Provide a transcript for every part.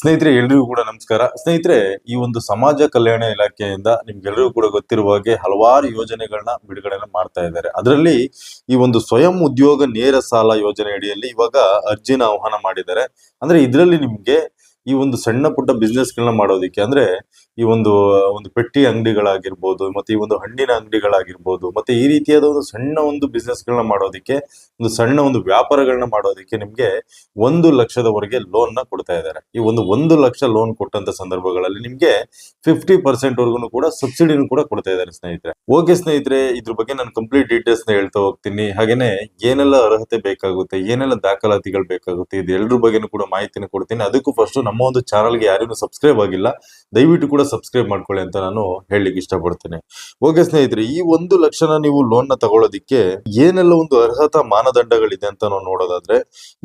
ಸ್ನೇಹಿತರೆ, ಎಲ್ರಿಗೂ ಕೂಡ ನಮಸ್ಕಾರ. ಸ್ನೇಹಿತರೆ, ಈ ಒಂದು ಸಮಾಜ ಕಲ್ಯಾಣ ಇಲಾಖೆಯಿಂದ ನಿಮ್ಗೆಲ್ರಿಗೂ ಕೂಡ ಗೊತ್ತಿರುವ ಹಾಗೆ ಹಲವಾರು ಯೋಜನೆಗಳನ್ನ ಬಿಡುಗಡೆನ ಮಾಡ್ತಾ ಇದ್ದಾರೆ. ಅದರಲ್ಲಿ ಈ ಒಂದು ಸ್ವಯಂ ಉದ್ಯೋಗ ನೇರ ಸಾಲ ಯೋಜನೆ ಅಡಿಯಲ್ಲಿ ಇವಾಗ ಅರ್ಜಿನ ಆಹ್ವಾನ ಮಾಡಿದ್ದಾರೆ. ಅಂದ್ರೆ ಇದರಲ್ಲಿ ನಿಮ್ಗೆ ಈ ಒಂದು ಸಣ್ಣ ಪುಟ್ಟ ಬಿಸ್ನೆಸ್ ಗಳನ್ನ ಮಾಡೋದಿಕ್ಕೆ, ಅಂದ್ರೆ ಈ ಒಂದು ಒಂದು ಪೆಟ್ಟಿ ಅಂಗಡಿಗಳಾಗಿರ್ಬೋದು, ಮತ್ತೆ ಈ ಒಂದು ಹಣ್ಣಿನ ಅಂಗಡಿಗಳಾಗಿರ್ಬೋದು, ಮತ್ತೆ ಈ ರೀತಿಯಾದ ಒಂದು ಸಣ್ಣ ಒಂದು ಬಿಸ್ನೆಸ್ ಗಳನ್ನ ಮಾಡೋದಿಕ್ಕೆ, ಒಂದು ಸಣ್ಣ ಒಂದು ವ್ಯಾಪಾರಗಳನ್ನ ಮಾಡೋದಿಕ್ಕೆ ನಿಮ್ಗೆ 1 ಲಕ್ಷದವರೆಗೆ ಲೋನ್ ನ ಕೊಡ್ತಾ ಇದ್ದಾರೆ. ಈ ಒಂದು 1 ಲಕ್ಷ ಲೋನ್ ಕೊಟ್ಟಂತ ಸಂದರ್ಭಗಳಲ್ಲಿ ನಿಮ್ಗೆ 50% ವರ್ಗು ಕೂಡ ಸಬ್ಸಿಡಿನೂ ಕೂಡ ಕೊಡ್ತಾ ಇದ್ದಾರೆ ಸ್ನೇಹಿತರೆ. ಓಕೆ ಸ್ನೇಹಿತರೆ, ಇದ್ರ ಬಗ್ಗೆ ನಾನು ಕಂಪ್ಲೀಟ್ ಡೀಟೇಲ್ಸ್ ನ ಹೇಳ್ತಾ ಹೋಗ್ತೀನಿ. ಹಾಗೇನೆ ಏನೆಲ್ಲ ಅರ್ಹತೆ ಬೇಕಾಗುತ್ತೆ, ಏನೆಲ್ಲ ದಾಖಲಾತಿಗಳು ಬೇಕಾಗುತ್ತೆ, ಇದು ಎಲ್ಲರ ಬಗ್ಗೆನೂ ಕೂಡ ಮಾಹಿತಿನ ಕೊಡ್ತೀನಿ. ಅದಕ್ಕೂ ಫಸ್ಟ್ ನಮ್ಮ ಒಂದು ಚಾನಲ್ಗೆ ಯಾರು ಸಬ್ಸ್ಕ್ರೈಬ್ ಆಗಿಲ್ಲ, ದಯವಿಟ್ಟು ಕೂಡ ಸಬ್ಸ್ಕ್ರೈಬ್ ಮಾಡ್ಕೊಳ್ಳಿ ಅಂತ ನಾನು ಹೇಳಲಿಕ್ಕೆ ಇಷ್ಟಪಡ್ತೇನೆ. ಓಕೆ ಸ್ನೇಹಿತರೆ, ಈ 1 ಲಕ್ಷನ ನೀವು ಲೋನ್ ನ ತಗೊಳ್ಳೋದಿಕ್ಕೆ ಏನೆಲ್ಲ ಒಂದು ಅರ್ಹತಾ ಮಾನದಂಡಗಳಿದೆ ಅಂತ ನಾವು ನೋಡೋದಾದ್ರೆ,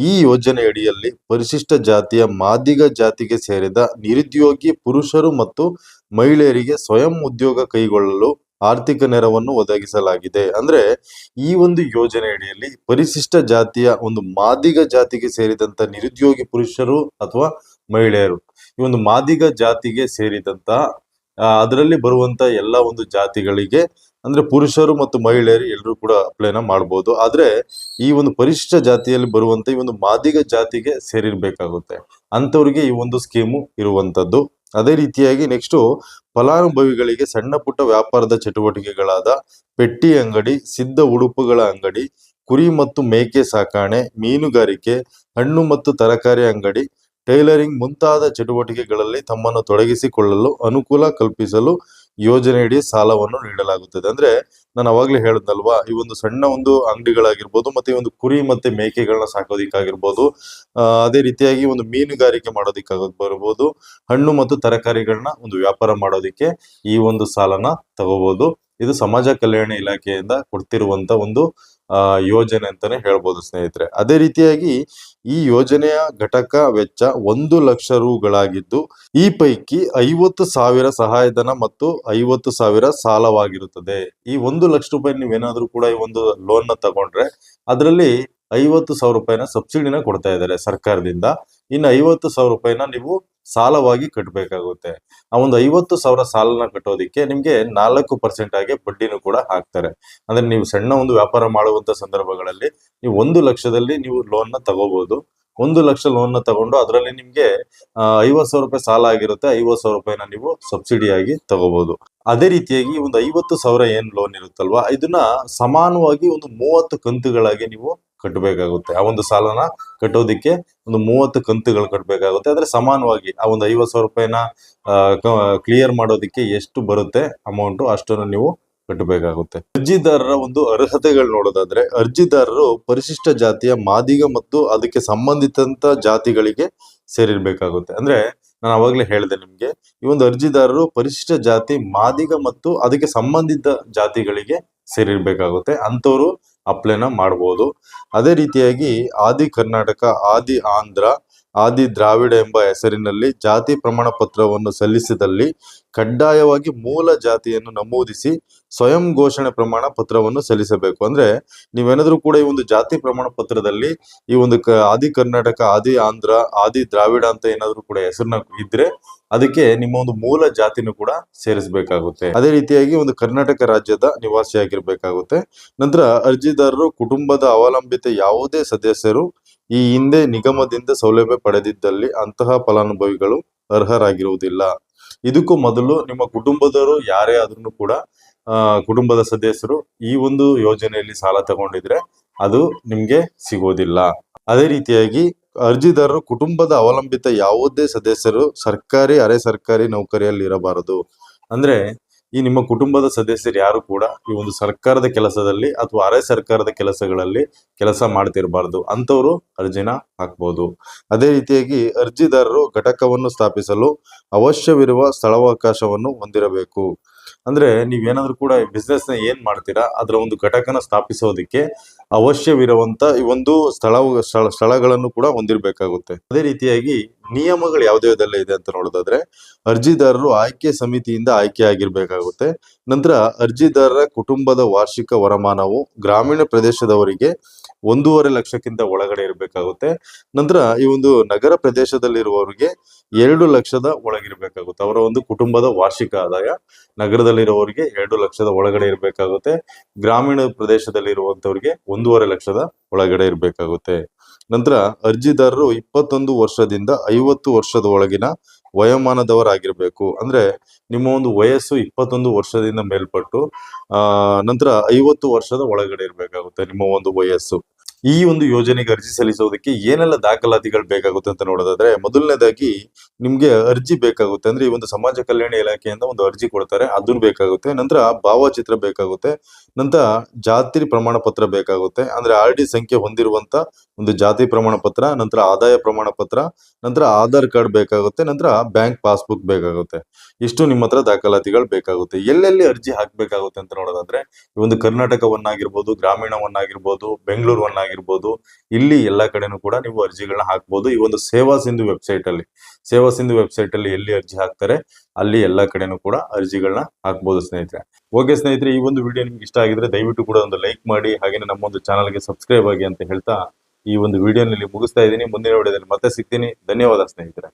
ಈ ಯೋಜನೆ ಅಡಿಯಲ್ಲಿ ಪರಿಶಿಷ್ಟ ಜಾತಿಯ ಮಾದಿಗ ಜಾತಿಗೆ ಸೇರಿದ ನಿರುದ್ಯೋಗಿ ಪುರುಷರು ಮತ್ತು ಮಹಿಳೆಯರಿಗೆ ಸ್ವಯಂ ಉದ್ಯೋಗ ಕೈಗೊಳ್ಳಲು ಆರ್ಥಿಕ ನೆರವನ್ನು ಒದಗಿಸಲಾಗಿದೆ. ಅಂದ್ರೆ ಈ ಒಂದು ಯೋಜನೆ ಅಡಿಯಲ್ಲಿ ಪರಿಶಿಷ್ಟ ಜಾತಿಯ ಒಂದು ಮಾದಿಗ ಜಾತಿಗೆ ಸೇರಿದಂತ ನಿರುದ್ಯೋಗಿ ಪುರುಷರು ಅಥವಾ ಮಹಿಳೆಯರು, ಈ ಒಂದು ಮಾದಿಗ ಜಾತಿಗೆ ಸೇರಿದಂತ ಅದರಲ್ಲಿ ಬರುವಂತ ಎಲ್ಲ ಒಂದು ಜಾತಿಗಳಿಗೆ, ಅಂದ್ರೆ ಪುರುಷರು ಮತ್ತು ಮಹಿಳೆಯರು ಎಲ್ಲರೂ ಕೂಡ ಅಪ್ಲೈನ ಮಾಡಬಹುದು. ಆದ್ರೆ ಈ ಒಂದು ಪರಿಶಿಷ್ಟ ಜಾತಿಯಲ್ಲಿ ಬರುವಂತ ಈ ಒಂದು ಮಾದಿಗ ಜಾತಿಗೆ ಸೇರಿರ್ಬೇಕಾಗುತ್ತೆ, ಅಂತವ್ರಿಗೆ ಈ ಒಂದು ಸ್ಕೀಮು ಇರುವಂತದ್ದು. ಅದೇ ರೀತಿಯಾಗಿ ನೆಕ್ಸ್ಟ್ ಫಲಾನುಭವಿಗಳಿಗೆ ಸಣ್ಣ ಪುಟ್ಟ ವ್ಯಾಪಾರದ ಚಟುವಟಿಕೆಗಳಾದ ಪೆಟ್ಟಿ ಅಂಗಡಿ, ಸಿದ್ಧ ಉಡುಪುಗಳ ಅಂಗಡಿ, ಕುರಿ ಮತ್ತು ಮೇಕೆ ಸಾಕಾಣೆ, ಮೀನುಗಾರಿಕೆ, ಹಣ್ಣು ಮತ್ತು ತರಕಾರಿ ಅಂಗಡಿ, ಟೈಲರಿಂಗ್ ಮುಂತಾದ ಚಟುವಟಿಕೆಗಳಲ್ಲಿ ತಮ್ಮನ್ನು ತೊಡಗಿಸಿಕೊಳ್ಳಲು ಅನುಕೂಲ ಕಲ್ಪಿಸಲು ಯೋಜನೆಯಡಿ ಸಾಲವನ್ನು ನೀಡಲಾಗುತ್ತದೆ. ಅಂದ್ರೆ ನಾನು ಅವಾಗ್ಲೇ ಹೇಳಿದ್ನಲ್ವಾ, ಈ ಒಂದು ಸಣ್ಣ ಒಂದು ಅಂಗಡಿಗಳಾಗಿರ್ಬೋದು, ಮತ್ತೆ ಈ ಒಂದು ಕುರಿ ಮತ್ತೆ ಮೇಕೆಗಳನ್ನ ಸಾಕೋದಿಕ್ಕಾಗಿರ್ಬೋದು, ಅದೇ ರೀತಿಯಾಗಿ ಒಂದು ಮೀನುಗಾರಿಕೆ ಮಾಡೋದಿಕ್ಕಾಗಿರ್ಬೋದು, ಹಣ್ಣು ಮತ್ತು ತರಕಾರಿಗಳನ್ನ ಒಂದು ವ್ಯಾಪಾರ ಮಾಡೋದಿಕ್ಕೆ ಈ ಒಂದು ಸಾಲನ ತಗೋಬಹುದು. ಇದು ಸಮಾಜ ಕಲ್ಯಾಣ ಇಲಾಖೆಯಿಂದ ಕೊಡ್ತಿರುವಂತ ಒಂದು ಯೋಜನೆ ಅಂತಾನೆ ಹೇಳ್ಬೋದು ಸ್ನೇಹಿತರೆ. ಅದೇ ರೀತಿಯಾಗಿ ಈ ಯೋಜನೆಯ ಘಟಕ ವೆಚ್ಚ 1 ಲಕ್ಷ ರುಗಳಾಗಿದ್ದು, ಈ ಪೈಕಿ 50,000 ಸಹಾಯಧನ ಮತ್ತು 50,000 ಸಾಲವಾಗಿರುತ್ತದೆ. ಈ 1 ಲಕ್ಷ ರೂಪಾಯಿ ನೀವೇನಾದ್ರೂ ಕೂಡ ಈ ಒಂದು ಲೋನ್ ನ ತಗೊಂಡ್ರೆ ಅದರಲ್ಲಿ 50,000 ರೂಪಾಯಿನ ಸಬ್ಸಿಡಿನ ಕೊಡ್ತಾ ಇದ್ದಾರೆ ಸರ್ಕಾರದಿಂದ. ಇನ್ನು 50,000 ರೂಪಾಯಿನ ನೀವು ಸಾಲವಾಗಿ ಕಟ್ಟಬೇಕಾಗುತ್ತೆ. ಆ ಒಂದು 50,000 ಸಾಲನ ಕಟ್ಟೋದಿಕ್ಕೆ ನಿಮ್ಗೆ 4% ಆಗಿ ಬಡ್ಡಿನೂ ಕೂಡ ಹಾಕ್ತಾರೆ. ಅಂದ್ರೆ ನೀವು ಸಣ್ಣ ಒಂದು ವ್ಯಾಪಾರ ಮಾಡುವಂತ ಸಂದರ್ಭಗಳಲ್ಲಿ ನೀವು 1 ಲಕ್ಷದಲ್ಲಿ ನೀವು ಲೋನ್ ನ ತಗೋಬಹುದು. 1 ಲಕ್ಷ ಲೋನ್ ನ ತಗೊಂಡು ಅದರಲ್ಲಿ ನಿಮ್ಗೆ 50,000 ರೂಪಾಯಿ ಸಾಲ ಆಗಿರುತ್ತೆ, 50,000 ರೂಪಾಯಿನ ನೀವು ಸಬ್ಸಿಡಿ ಆಗಿ ತಗೋಬಹುದು. ಅದೇ ರೀತಿಯಾಗಿ ಒಂದು 50,000 ಏನ್ ಲೋನ್ ಇರುತ್ತಲ್ವಾ, ಇದನ್ನ ಸಮಾನವಾಗಿ ಒಂದು 30 ಕಂತುಗಳಾಗಿ ನೀವು ಕಟ್ಟಬೇಕಾಗುತ್ತೆ. ಆ ಒಂದು ಸಾಲನ ಕಟ್ಟೋದಿಕ್ಕೆ ಒಂದು 30 ಕಂತುಗಳು ಕಟ್ಟಬೇಕಾಗುತ್ತೆ. ಅಂದ್ರೆ ಸಮಾನವಾಗಿ ಆ ಒಂದು 50,000 ರೂಪಾಯಿನ ಕ್ಲಿಯರ್ ಮಾಡೋದಿಕ್ಕೆ ಎಷ್ಟು ಬರುತ್ತೆ ಅಮೌಂಟ್, ಅಷ್ಟನ್ನು ನೀವು ಕಟ್ಟಬೇಕಾಗುತ್ತೆ. ಅರ್ಜಿದಾರರ ಒಂದು ಅರ್ಹತೆಗಳು ನೋಡೋದಾದ್ರೆ, ಅರ್ಜಿದಾರರು ಪರಿಶಿಷ್ಟ ಜಾತಿಯ ಮಾದಿಗ ಮತ್ತು ಅದಕ್ಕೆ ಸಂಬಂಧಿತ ಜಾತಿಗಳಿಗೆ ಸೇರಿರ್ಬೇಕಾಗುತ್ತೆ. ಅಂದ್ರೆ ನಾನು ಅವಾಗ್ಲೇ ಹೇಳಿದೆ ನಿಮ್ಗೆ, ಈ ಒಂದು ಅರ್ಜಿದಾರರು ಪರಿಶಿಷ್ಟ ಜಾತಿ ಮಾದಿಗ ಮತ್ತು ಅದಕ್ಕೆ ಸಂಬಂಧಿತ ಜಾತಿಗಳಿಗೆ ಸೇರಿರ್ಬೇಕಾಗುತ್ತೆ. ಅಂತವ್ರು ಅಪ್ಲೈನ ಮಾಡಬಹುದು. ಅದೇ ರೀತಿಯಾಗಿ ಆದಿ ಕರ್ನಾಟಕ, ಆದಿ ಆಂಧ್ರ, ಆದಿ ದ್ರಾವಿಡ ಎಂಬ ಹೆಸರಿನಲ್ಲಿ ಜಾತಿ ಪ್ರಮಾಣ ಪತ್ರವನ್ನು ಸಲ್ಲಿಸಿದಲ್ಲಿ ಕಡ್ಡಾಯವಾಗಿ ಮೂಲ ಜಾತಿಯನ್ನು ನಮೂದಿಸಿ ಸ್ವಯಂ ಘೋಷಣೆ ಪ್ರಮಾಣ ಪತ್ರವನ್ನು ಸಲ್ಲಿಸಬೇಕು. ಅಂದ್ರೆ ನೀವೇನಾದ್ರೂ ಕೂಡ ಈ ಒಂದು ಜಾತಿ ಪ್ರಮಾಣ ಪತ್ರದಲ್ಲಿ ಈ ಒಂದು ಆದಿ ಕರ್ನಾಟಕ, ಆದಿ ಆಂಧ್ರ, ಆದಿ ದ್ರಾವಿಡ ಅಂತ ಏನಾದ್ರೂ ಕೂಡ ಹೆಸರನ್ನ ಇದ್ರೆ ಅದಕ್ಕೆ ನಿಮ್ಮ ಒಂದು ಮೂಲ ಜಾತಿನೂ ಕೂಡ ಸೇರಿಸಬೇಕಾಗುತ್ತೆ. ಅದೇ ರೀತಿಯಾಗಿ ಒಂದು ಕರ್ನಾಟಕ ರಾಜ್ಯದ ನಿವಾಸಿಯಾಗಿರ್ಬೇಕಾಗುತ್ತೆ. ನಂತರ ಅರ್ಜಿದಾರರು ಕುಟುಂಬದ ಅವಲಂಬಿತ ಯಾವುದೇ ಸದಸ್ಯರು ಈ ಹಿಂದೆ ನಿಗಮದಿಂದ ಸೌಲಭ್ಯ ಪಡೆದಿದ್ದಲ್ಲಿ ಅಂತಹ ಫಲಾನುಭವಿಗಳು ಅರ್ಹರಾಗಿರುವುದಿಲ್ಲ. ಇದಕ್ಕೂ ಮೊದಲು ನಿಮ್ಮ ಕುಟುಂಬದವರು ಯಾರೇ ಆದ್ರೂ ಕೂಡ ಕುಟುಂಬದ ಸದಸ್ಯರು ಈ ಒಂದು ಯೋಜನೆಯಲ್ಲಿ ಸಾಲ ತಗೊಂಡಿದ್ರೆ ಅದು ನಿಮ್ಗೆ ಸಿಗೋದಿಲ್ಲ. ಅದೇ ರೀತಿಯಾಗಿ ಅರ್ಜಿದಾರರು ಕುಟುಂಬದ ಅವಲಂಬಿತ ಯಾವುದೇ ಸದಸ್ಯರು ಸರ್ಕಾರಿ, ಅರೆ ಸರ್ಕಾರಿ ನೌಕರಿಯಲ್ಲಿ ಇರಬಾರದು. ಅಂದ್ರೆ ಈ ನಿಮ್ಮ ಕುಟುಂಬದ ಸದಸ್ಯರು ಯಾರು ಕೂಡ ಈ ಒಂದು ಸರ್ಕಾರದ ಕೆಲಸದಲ್ಲಿ ಅಥವಾ ಅರೆ ಸರ್ಕಾರದ ಕೆಲಸಗಳಲ್ಲಿ ಕೆಲಸ ಮಾಡ್ತಿರಬಾರ್ದು, ಅಂತವರು ಅರ್ಜಿನ ಹಾಕ್ಬೋದು. ಅದೇ ರೀತಿಯಾಗಿ ಅರ್ಜಿದಾರರು ಘಟಕವನ್ನು ಸ್ಥಾಪಿಸಲು ಅವಶ್ಯವಿರುವ ಸ್ಥಳಾವಕಾಶವನ್ನು ಹೊಂದಿರಬೇಕು. ಅಂದ್ರೆ ನೀವೇನಾದ್ರೂ ಕೂಡ ಬಿಸ್ನೆಸ್ ನ ಏನ್ ಮಾಡ್ತೀರಾ ಅದರ ಒಂದು ಘಟಕನ ಸ್ಥಾಪಿಸೋದಕ್ಕೆ ಅವಶ್ಯವಿರುವಂತ ಈ ಒಂದು ಸ್ಥಳಗಳನ್ನು ಕೂಡ ಹೊಂದಿರಬೇಕಾಗುತ್ತೆ. ಅದೇ ರೀತಿಯಾಗಿ ನಿಯಮಗಳು ಯಾವ್ಯಾವ್ದೆಲ್ಲ ಇದೆ ಅಂತ ನೋಡೋದಾದ್ರೆ, ಅರ್ಜಿದಾರರು ಆಯ್ಕೆ ಸಮಿತಿಯಿಂದ ಆಯ್ಕೆ ಆಗಿರ್ಬೇಕಾಗುತ್ತೆ. ನಂತರ ಅರ್ಜಿದಾರರ ಕುಟುಂಬದ ವಾರ್ಷಿಕ ವರಮಾನವು ಗ್ರಾಮೀಣ ಪ್ರದೇಶದವರಿಗೆ 1.5 ಲಕ್ಷಕ್ಕಿಂತ ಒಳಗಡೆ ಇರಬೇಕಾಗುತ್ತೆ. ನಂತರ ಈ ಒಂದು ನಗರ ಪ್ರದೇಶದಲ್ಲಿರುವವರಿಗೆ 2 ಲಕ್ಷದ ಒಳಗಿರ್ಬೇಕಾಗುತ್ತೆ. ಅವರ ಒಂದು ಕುಟುಂಬದ ವಾರ್ಷಿಕ ಆದಾಯ ನಗರದಲ್ಲಿರುವವರಿಗೆ 2 ಲಕ್ಷದ ಒಳಗಡೆ ಇರಬೇಕಾಗುತ್ತೆ. ಗ್ರಾಮೀಣ ಪ್ರದೇಶದಲ್ಲಿರುವಂತವರಿಗೆ 1.5 ಲಕ್ಷದ ಒಳಗಡೆ ಇರಬೇಕಾಗುತ್ತೆ. ನಂತರ ಅರ್ಜಿದಾರರು 21 ವರ್ಷದಿಂದ 50 ವರ್ಷದ ಒಳಗಿನ ವಯೋಮಾನದವರಾಗಿರ್ಬೇಕು. ಅಂದ್ರೆ ನಿಮ್ಮ ಒಂದು ವಯಸ್ಸು 21 ವರ್ಷದಿಂದ ಮೇಲ್ಪಟ್ಟು ನಂತರ 50 ವರ್ಷದ ಒಳಗಡೆ ಇರಬೇಕಾಗುತ್ತೆ ನಿಮ್ಮ ಒಂದು ವಯಸ್ಸು. ಈ ಒಂದು ಯೋಜನೆಗೆ ಅರ್ಜಿ ಸಲ್ಲಿಸೋದಕ್ಕೆ ಏನೆಲ್ಲ ದಾಖಲಾತಿಗಳು ಬೇಕಾಗುತ್ತೆ ಅಂತ ನೋಡೋದಾದ್ರೆ, ಮೊದಲನೇದಾಗಿ ನಿಮ್ಗೆ ಅರ್ಜಿ ಬೇಕಾಗುತ್ತೆ. ಅಂದ್ರೆ ಈ ಒಂದು ಸಮಾಜ ಕಲ್ಯಾಣ ಇಲಾಖೆಯಿಂದ ಒಂದು ಅರ್ಜಿ ಕೊಡ್ತಾರೆ, ಅದನ್ನು ಬೇಕಾಗುತ್ತೆ. ನಂತರ ಭಾವಚಿತ್ರ ಬೇಕಾಗುತ್ತೆ. ನಂತರ ಜಾತಿ ಪ್ರಮಾಣ ಪತ್ರ ಬೇಕಾಗುತ್ತೆ. ಅಂದ್ರೆ RD ಸಂಖ್ಯೆ ಹೊಂದಿರುವಂತ ಒಂದು ಜಾತಿ ಪ್ರಮಾಣ ಪತ್ರ, ನಂತರ ಆದಾಯ ಪ್ರಮಾಣ ಪತ್ರ, ನಂತರ ಆಧಾರ್ ಕಾರ್ಡ್ ಬೇಕಾಗುತ್ತೆ, ನಂತರ ಬ್ಯಾಂಕ್ ಪಾಸ್ಬುಕ್ ಬೇಕಾಗುತ್ತೆ. ಇಷ್ಟು ನಿಮ್ಮ ಹತ್ರ ದಾಖಲಾತಿಗಳು ಬೇಕಾಗುತ್ತೆ. ಎಲ್ಲೆಲ್ಲಿ ಅರ್ಜಿ ಹಾಕ್ಬೇಕಾಗುತ್ತೆ ಅಂತ ನೋಡೋದಾದ್ರೆ, ಈ ಒಂದು ಕರ್ನಾಟಕವನ್ನಾಗಿರ್ಬೋದು, ಗ್ರಾಮೀಣವನ್ನಾಗಿರ್ಬೋದು, ಬೆಂಗಳೂರವನ್ನಾಗಿರ್ಬೋದು, ಇಲ್ಲಿ ಎಲ್ಲಾ ಕಡೆನೂ ಕೂಡ ನೀವು ಅರ್ಜಿಗಳನ್ನ ಹಾಕ್ಬೋದು. ಈ ಒಂದು ಸೇವಾ ಸಿಂಧು ವೆಬ್ಸೈಟ್ ಅಲ್ಲಿ ಎಲ್ಲಿ ಅರ್ಜಿ ಹಾಕ್ತಾರೆ ಅಲ್ಲಿ ಎಲ್ಲಾ ಕಡೆನೂ ಕೂಡ ಅರ್ಜಿಗಳನ್ನ ಹಾಕ್ಬೋದು ಸ್ನೇಹಿತರೆ. ಓಕೆ ಸ್ನೇಹಿತರೆ, ಈ ಒಂದು ವಿಡಿಯೋ ನಿಮ್ಗೆ ಇಷ್ಟ ಆಗಿದ್ರೆ ದಯವಿಟ್ಟು ಕೂಡ ಒಂದು ಲೈಕ್ ಮಾಡಿ, ಹಾಗೇನೆ ನಮ್ಮ ಒಂದು ಚಾನಲ್ಗೆ ಸಬ್ಸ್ಕ್ರೈಬ್ ಆಗಿ ಅಂತ ಹೇಳ್ತಾ ಈ ಒಂದು ವಿಡಿಯೋನಲ್ಲಿ ಮುಗಿಸ್ತಾ ಇದ್ದೀನಿ. ಮುಂದಿನ ವಿಡಿಯೋದಲ್ಲಿ ಮತ್ತೆ ಸಿಗ್ತೀನಿ. ಧನ್ಯವಾದ ಸ್ನೇಹಿತರೆ.